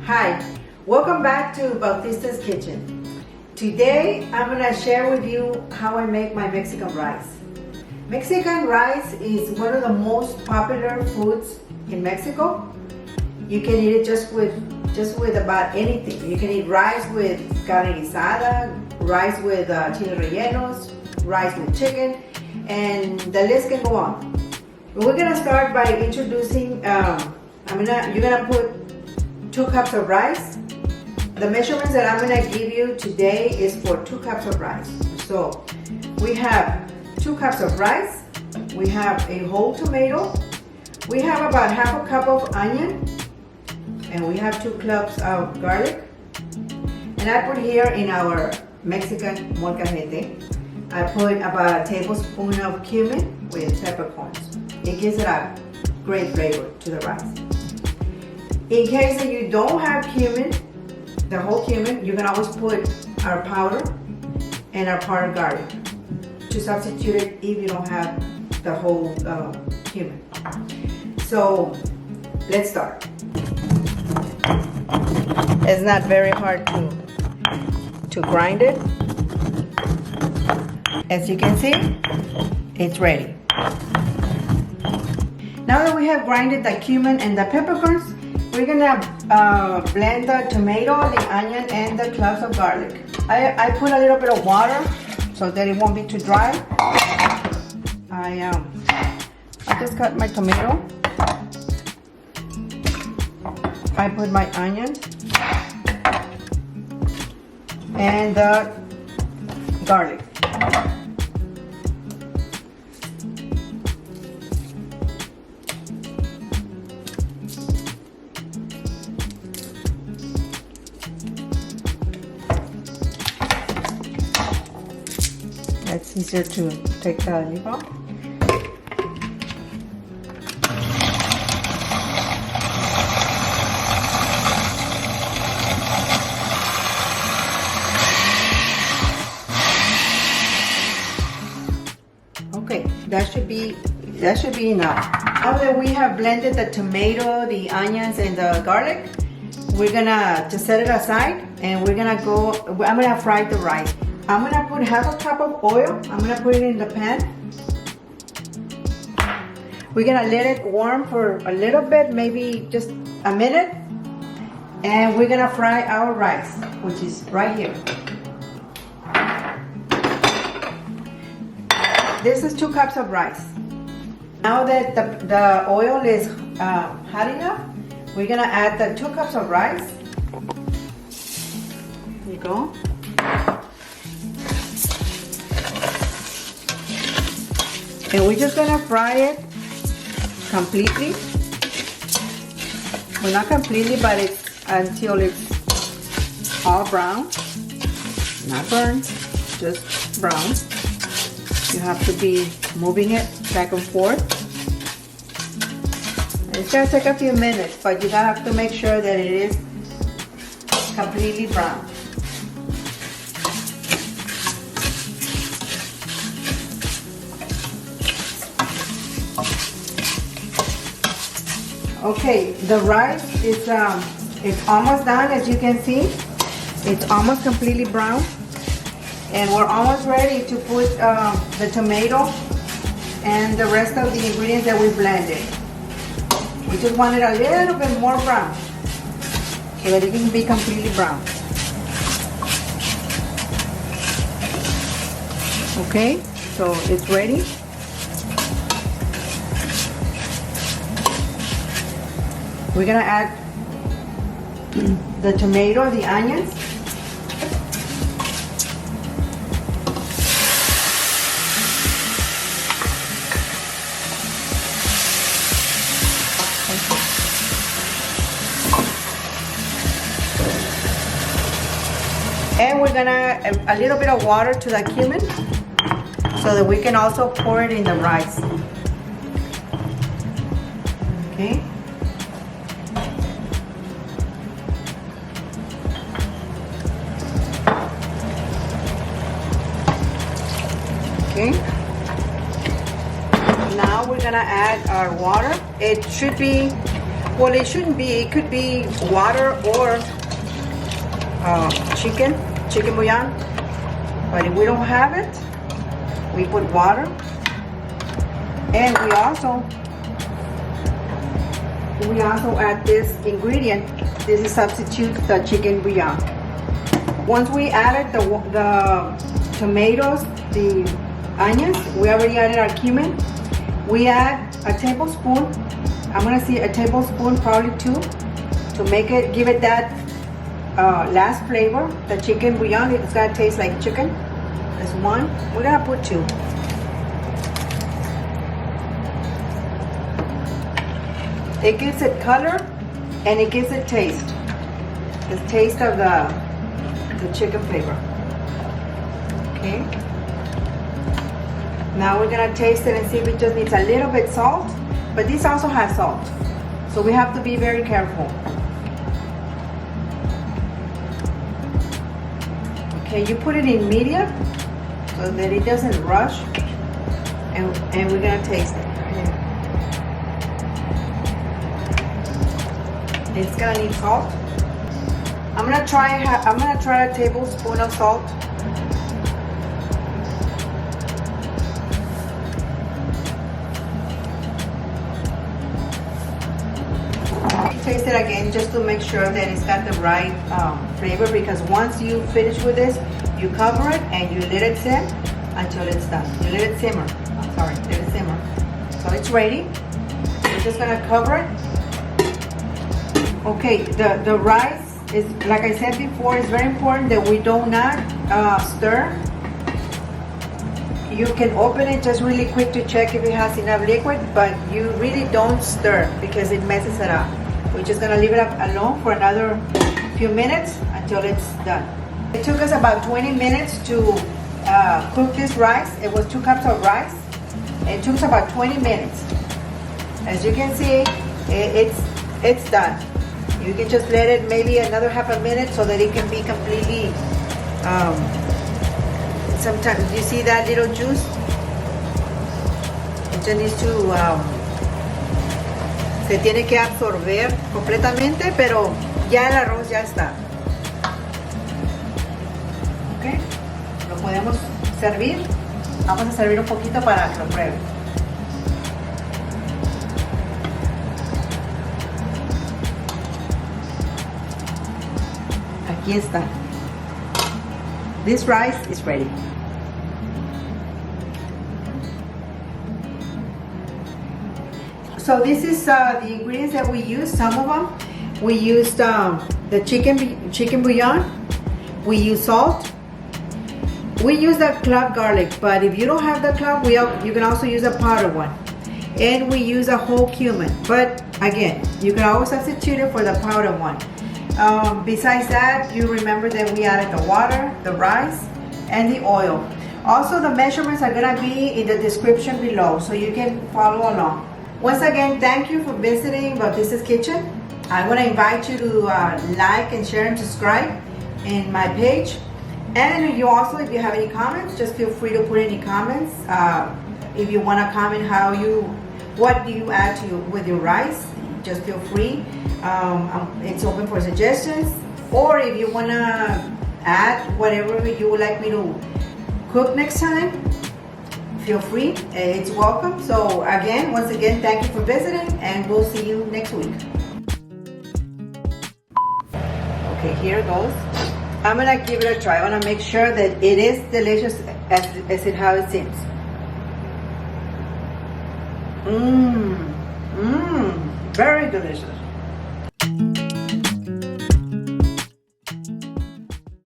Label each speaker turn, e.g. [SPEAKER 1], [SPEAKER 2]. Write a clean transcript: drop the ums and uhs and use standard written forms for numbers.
[SPEAKER 1] Hi, welcome back to Bautista's Kitchen. Today I'm going to share with you how I make my Mexican rice. Mexican rice is one of the most popular foods in Mexico. You can eat it just with about anything. You can eat rice with carne guisada, rice with chile rellenos, rice with chicken, and the list can go on. But we're gonna start by introducing. You're gonna put 2 cups of rice. The measurements that I'm gonna give you today is for 2 cups of rice. So we have 2 cups of rice. We have a whole tomato. We have about half a cup of onion. And we have 2 cloves of garlic. And I put here in our Mexican molcajete, I put about a tablespoon of cumin with peppercorns. It gives it a great flavor to the rice. In case that you don't have cumin, the whole cumin, you can always put our powder and our powdered garlic to substitute it if you don't have the whole cumin. So let's start. It's not very hard to grind it. As you can see, it's ready. Now that we have grinded the cumin and the peppercorns, we're gonna blend the tomato, the onion, and the cloves of garlic. I put a little bit of water so that it won't be too dry. I just cut my tomato. I put my onion and the garlic. It's easier to take the leaf off. Okay, that should be enough. Now that we have blended the tomato, the onions, and the garlic, we're gonna just set it aside, and I'm gonna fry the rice. I'm gonna put half a cup of oil. I'm gonna put it in the pan. We're gonna let it warm for a little bit, maybe just a minute, and we're gonna fry our rice, which is right here. This is 2 cups of rice. Now that the oil is hot enough, we're gonna add the 2 cups of rice. Here you go. And we're just gonna fry it completely. Well, not completely, but until it's all brown. Not burned, just brown. You have to be moving it back and forth. And it's gonna take a few minutes, but you have to make sure that it is completely brown. Okay, the rice is it's almost done. As you can see, it's almost completely brown. And we're almost ready to put the tomato and the rest of the ingredients that we blended. We just want it a little bit more brown so that it can be completely brown. Okay, so it's ready. We're gonna add the tomato, the onions. And we're gonna add a little bit of water to the cumin so that we can also pour it in the rice. Okay. Okay. Now we're gonna add our water. It should be Well, it shouldn't be. It could be water or chicken bouillon. But if we don't have it, we put water. And we also add this ingredient. This is substitute the chicken bouillon. Once we added the tomatoes, the onions, we already added our cumin. We add a tablespoon. I'm gonna see a tablespoon, probably 2, to give it that last flavor. The chicken bouillon, it's gonna taste like chicken. There's 1. We're gonna put 2. It gives it color and it gives it taste. The taste of the chicken flavor. Okay. Now we're gonna taste it and see if it just needs a little bit salt. But this also has salt, so we have to be very careful. Okay, you put it in medium so that it doesn't rush, and we're gonna taste it. It's gonna need salt. I'm gonna try a tablespoon of salt. Taste it again just to make sure that it's got the right flavor, because once you finish with this, you cover it and you let it sit until it's done. You let it simmer. Let it simmer. So it's ready. We're just gonna cover it. Okay, the rice is, like I said before, it's very important that we do not stir. You can open it just really quick to check if it has enough liquid, but you really don't stir because it messes it up. We're just gonna leave it alone for another few minutes until it's done. It took us about 20 minutes to cook this rice. It was 2 cups of rice. It took us about 20 minutes. As you can see, it's done. You can just let it maybe another half a minute so that it can be completely, sometimes you see that little juice? It just needs to, se tiene que absorber completamente, pero ya el arroz ya está. Ok, lo podemos servir. Vamos a servir un poquito para que lo prueben. Aquí está. This rice is ready. So this is the ingredients that we use. Some of them we used the chicken bouillon. We use salt. We use the clove garlic, but if you don't have the clove, you can also use a powdered one. And we use a whole cumin, but again, you can always substitute it for the powdered one. Besides that, you remember that we added the water, the rice, and the oil. Also, the measurements are gonna be in the description below, so you can follow along. Once again, thank you for visiting Bautista's Kitchen. I want to invite you to like and share and subscribe in my page. And you also, if you have any comments, just feel free to put any comments. If you want to comment what do you add with your rice, just feel free. It's open for suggestions. Or if you want to add whatever you would like me to cook next time, feel free. It's welcome. So again, once again, thank you for visiting, and we'll see you next week. Okay, here it goes. I'm gonna give it a try. I wanna make sure that it is delicious as how it seems. Very delicious.